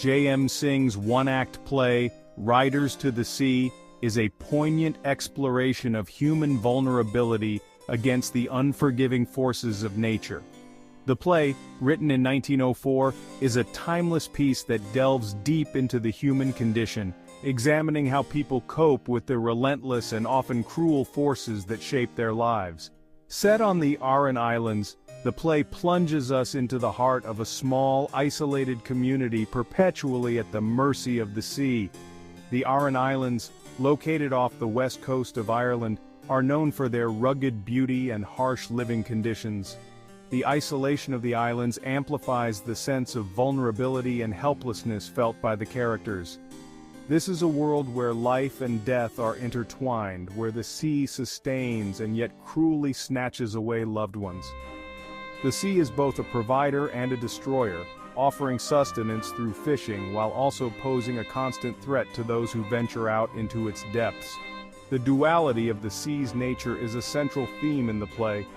J.M. Singh's one-act play, Riders to the Sea, is a poignant exploration of human vulnerability against the unforgiving forces of nature. The play, written in 1904, is a timeless piece that delves deep into the human condition, examining how people cope with the relentless and often cruel forces that shape their lives. Set on the Aran Islands, the play plunges us into the heart of a small, isolated community perpetually at the mercy of the sea. The Aran Islands, located off the west coast of Ireland, are known for their rugged beauty and harsh living conditions. The isolation of the islands amplifies the sense of vulnerability and helplessness felt by the characters. This is a world where life and death are intertwined, where the sea sustains and yet cruelly snatches away loved ones. The sea is both a provider and a destroyer, offering sustenance through fishing while also posing a constant threat to those who venture out into its depths. The duality of the sea's nature is a central theme in the play.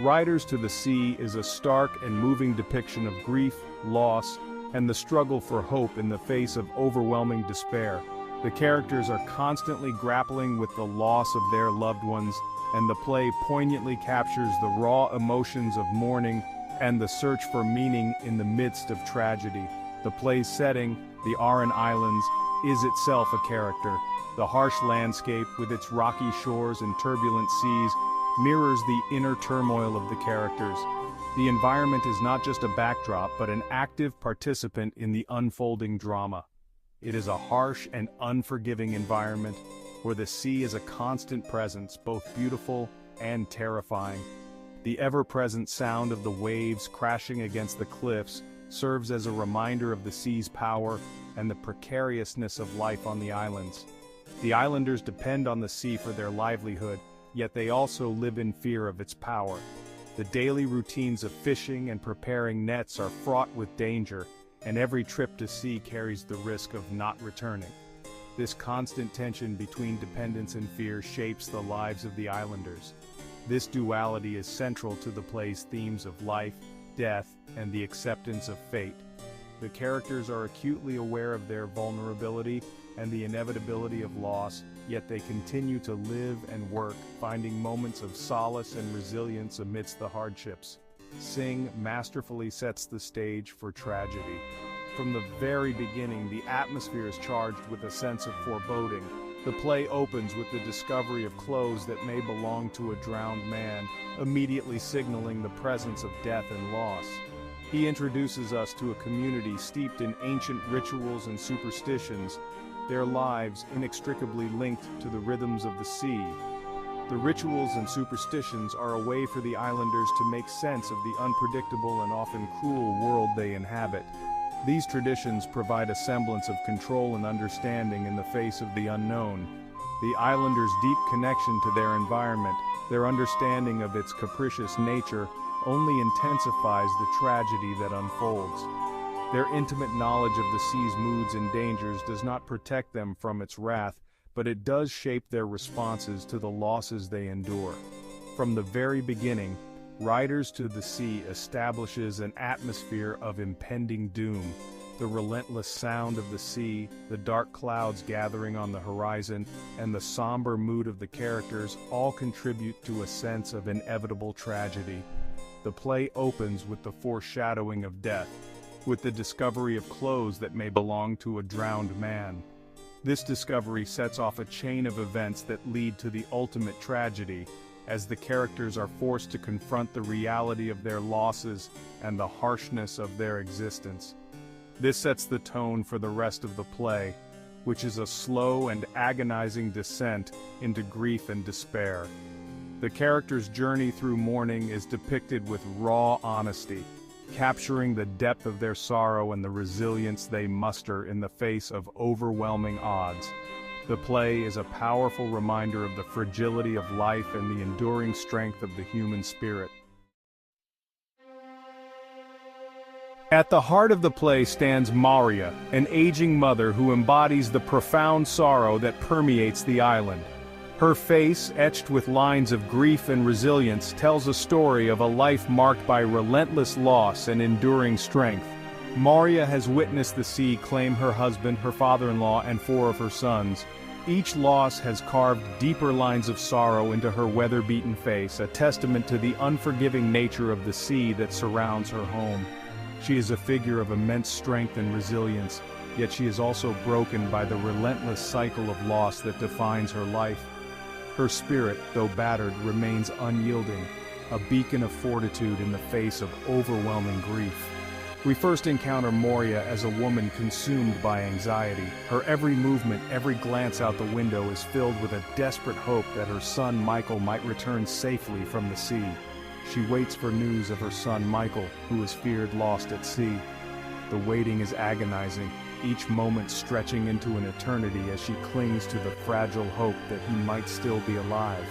Riders to the Sea is a stark and moving depiction of grief, loss, and the struggle for hope in the face of overwhelming despair. The characters are constantly grappling with the loss of their loved ones, and the play poignantly captures the raw emotions of mourning and the search for meaning in the midst of tragedy. The play's setting, the Aran Islands, is itself a character. The harsh landscape, with its rocky shores and turbulent seas, mirrors the inner turmoil of the characters. The environment is not just a backdrop, but an active participant in the unfolding drama. It is a harsh and unforgiving environment, where the sea is a constant presence, both beautiful and terrifying. The ever-present sound of the waves crashing against the cliffs serves as a reminder of the sea's power and the precariousness of life on the islands. The islanders depend on the sea for their livelihood, yet they also live in fear of its power. The daily routines of fishing and preparing nets are fraught with danger, and every trip to sea carries the risk of not returning. This constant tension between dependence and fear shapes the lives of the islanders. This duality is central to the play's themes of life, death, and the acceptance of fate. The characters are acutely aware of their vulnerability and the inevitability of loss, yet they continue to live and work, finding moments of solace and resilience amidst the hardships. Singh masterfully sets the stage for tragedy. From the very beginning, the atmosphere is charged with a sense of foreboding. The play opens with the discovery of clothes that may belong to a drowned man, immediately signaling the presence of death and loss. He introduces us to a community steeped in ancient rituals and superstitions, their lives inextricably linked to the rhythms of the sea. The rituals and superstitions are a way for the islanders to make sense of the unpredictable and often cruel world they inhabit. These traditions provide a semblance of control and understanding in the face of the unknown. The islanders' deep connection to their environment, their understanding of its capricious nature, only intensifies the tragedy that unfolds. Their intimate knowledge of the sea's moods and dangers does not protect them from its wrath, but it does shape their responses to the losses they endure. From the very beginning, Riders to the Sea establishes an atmosphere of impending doom. The relentless sound of the sea, the dark clouds gathering on the horizon, and the somber mood of the characters all contribute to a sense of inevitable tragedy. The play opens with the foreshadowing of death, with the discovery of clothes that may belong to a drowned man. This discovery sets off a chain of events that lead to the ultimate tragedy, as the characters are forced to confront the reality of their losses and the harshness of their existence. This sets the tone for the rest of the play, which is a slow and agonizing descent into grief and despair. The characters' journey through mourning is depicted with raw honesty, capturing the depth of their sorrow and the resilience they muster in the face of overwhelming odds. The play is a powerful reminder of the fragility of life and the enduring strength of the human spirit. At the heart of the play stands Maria, an aging mother who embodies the profound sorrow that permeates the island. Her face, etched with lines of grief and resilience, tells a story of a life marked by relentless loss and enduring strength. Moria has witnessed the sea claim her husband, her father-in-law, and 4 of her sons. Each loss has carved deeper lines of sorrow into her weather-beaten face, a testament to the unforgiving nature of the sea that surrounds her home. She is a figure of immense strength and resilience, yet she is also broken by the relentless cycle of loss that defines her life. Her spirit, though battered, remains unyielding, a beacon of fortitude in the face of overwhelming grief. We first encounter Moria as a woman consumed by anxiety. Her every movement, every glance out the window is filled with a desperate hope that her son Michael might return safely from the sea. She waits for news of her son Michael, who is feared lost at sea. The waiting is agonizing, each moment stretching into an eternity as she clings to the fragile hope that he might still be alive.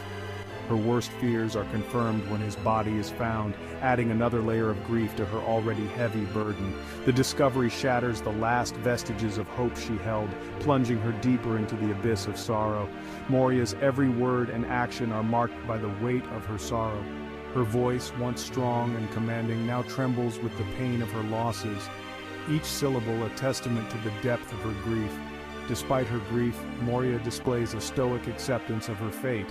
Her worst fears are confirmed when his body is found, adding another layer of grief to her already heavy burden. The discovery shatters the last vestiges of hope she held, plunging her deeper into the abyss of sorrow. Moria's every word and action are marked by the weight of her sorrow. Her voice, once strong and commanding, now trembles with the pain of her losses, each syllable a testament to the depth of her grief. Despite her grief, Moria displays a stoic acceptance of her fate.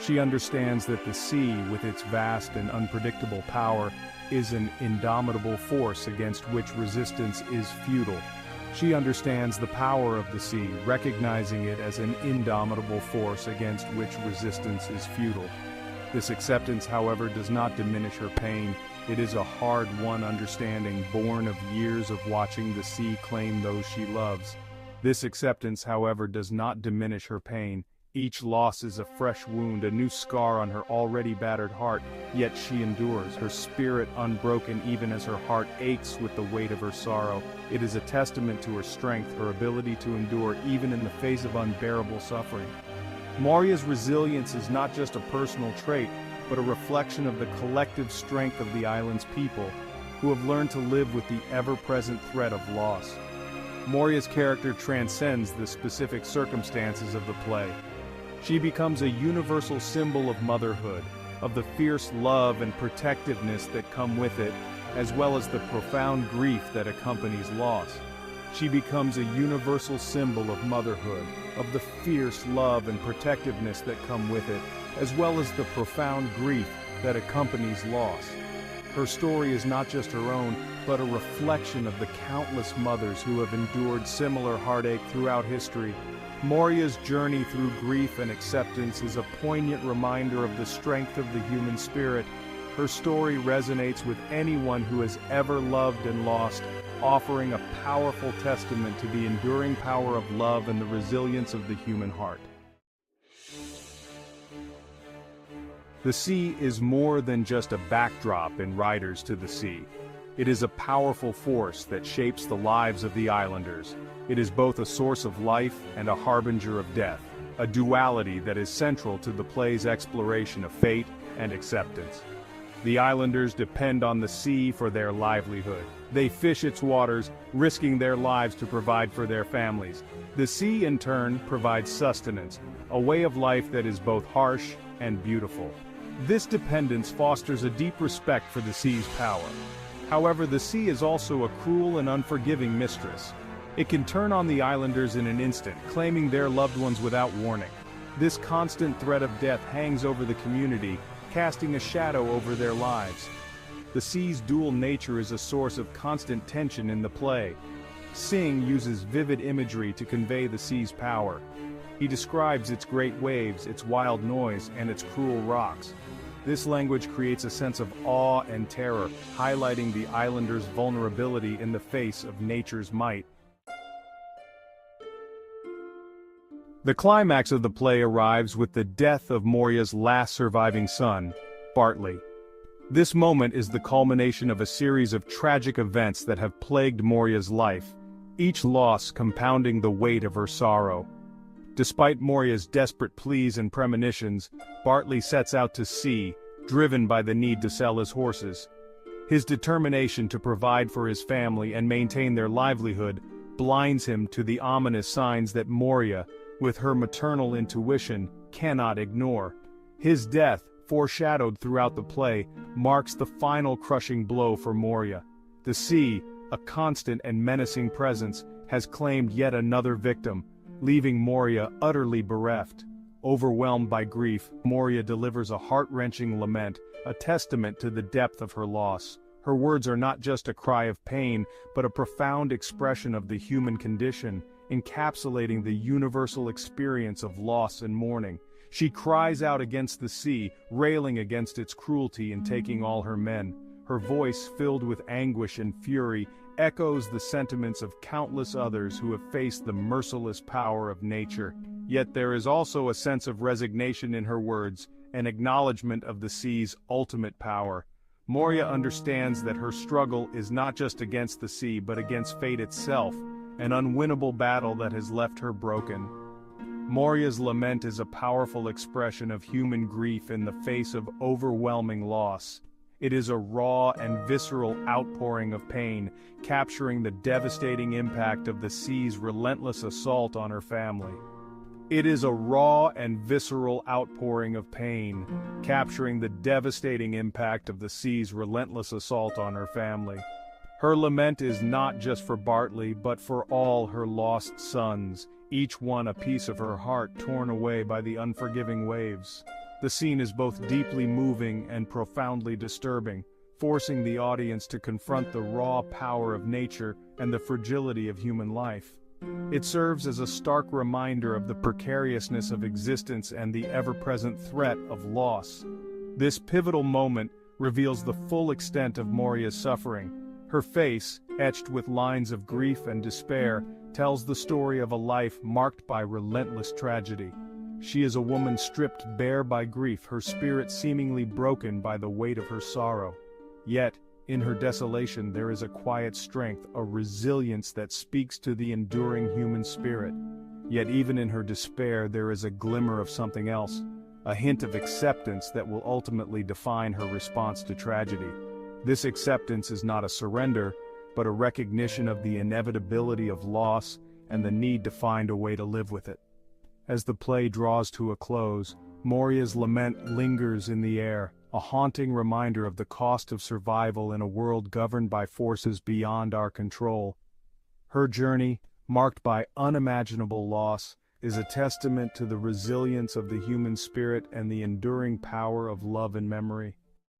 She understands that the sea, with its vast and unpredictable power, is an indomitable force against which resistance is futile. She understands the power of the sea, recognizing it as an indomitable force against which resistance is futile. This acceptance, however, does not diminish her pain. It is a hard-won understanding born of years of watching the sea claim those she loves. This acceptance, however, does not diminish her pain. Each loss is a fresh wound, a new scar on her already battered heart, yet she endures, her spirit unbroken even as her heart aches with the weight of her sorrow. It is a testament to her strength, her ability to endure even in the face of unbearable suffering. Moria's resilience is not just a personal trait, but a reflection of the collective strength of the island's people, who have learned to live with the ever-present threat of loss. Moria's character transcends the specific circumstances of the play. She becomes a universal symbol of motherhood, of the fierce love and protectiveness that come with it, as well as the profound grief that accompanies loss. She becomes a universal symbol of motherhood, of the fierce love and protectiveness that come with it, as well as the profound grief that accompanies loss. Her story is not just her own, but a reflection of the countless mothers who have endured similar heartache throughout history. Moria's journey through grief and acceptance is a poignant reminder of the strength of the human spirit. Her story resonates with anyone who has ever loved and lost, offering a powerful testament to the enduring power of love and the resilience of the human heart. The sea is more than just a backdrop in Riders to the Sea. It is a powerful force that shapes the lives of the islanders. It is both a source of life and a harbinger of death, a duality that is central to the play's exploration of fate and acceptance. The islanders depend on the sea for their livelihood. They fish its waters, risking their lives to provide for their families. The sea, in turn, provides sustenance, a way of life that is both harsh and beautiful. This dependence fosters a deep respect for the sea's power. However, the sea is also a cruel and unforgiving mistress. It can turn on the islanders in an instant, claiming their loved ones without warning. This constant threat of death hangs over the community, casting a shadow over their lives. The sea's dual nature is a source of constant tension in the play. Singh uses vivid imagery to convey the sea's power. He describes its great waves, its wild noise, and its cruel rocks. This language creates a sense of awe and terror, highlighting the islanders' vulnerability in the face of nature's might. The climax of the play arrives with the death of Moria's last surviving son, Bartley. This moment is the culmination of a series of tragic events that have plagued Moria's life, each loss compounding the weight of her sorrow. Despite Moria's desperate pleas and premonitions, Bartley sets out to sea, driven by the need to sell his horses. His determination to provide for his family and maintain their livelihood blinds him to the ominous signs that Moria, with her maternal intuition, cannot ignore. His death, foreshadowed throughout the play, marks the final crushing blow for Moria. The sea, a constant and menacing presence, has claimed yet another victim, leaving Moria utterly bereft. Overwhelmed by grief, Moria delivers a heart-wrenching lament, a testament to the depth of her loss. Her words are not just a cry of pain, but a profound expression of the human condition, encapsulating the universal experience of loss and mourning. She cries out against the sea, railing against its cruelty in taking all her men. Her voice, filled with anguish and fury, echoes the sentiments of countless others who have faced the merciless power of nature. Yet there is also a sense of resignation in her words, an acknowledgement of the sea's ultimate power. Moria understands that her struggle is not just against the sea but against fate itself, an unwinnable battle that has left her broken. Moria's lament is a powerful expression of human grief in the face of overwhelming loss. It is a raw and visceral outpouring of pain, capturing the devastating impact of the sea's relentless assault on her family. It is a raw and visceral outpouring of pain, capturing the devastating impact of the sea's relentless assault on her family. Her lament is not just for Bartley, but for all her lost sons, each one a piece of her heart torn away by the unforgiving waves. The scene is both deeply moving and profoundly disturbing, forcing the audience to confront the raw power of nature and the fragility of human life. It serves as a stark reminder of the precariousness of existence and the ever-present threat of loss. This pivotal moment reveals the full extent of Moria's suffering. Her face, etched with lines of grief and despair, tells the story of a life marked by relentless tragedy. She is a woman stripped bare by grief, her spirit seemingly broken by the weight of her sorrow. Yet, in her desolation there is a quiet strength, a resilience that speaks to the enduring human spirit. Yet even in her despair there is a glimmer of something else, a hint of acceptance that will ultimately define her response to tragedy. This acceptance is not a surrender, but a recognition of the inevitability of loss and the need to find a way to live with it. As the play draws to a close, Moria's lament lingers in the air, a haunting reminder of the cost of survival in a world governed by forces beyond our control. Her journey, marked by unimaginable loss, is a testament to the resilience of the human spirit and the enduring power of love and memory.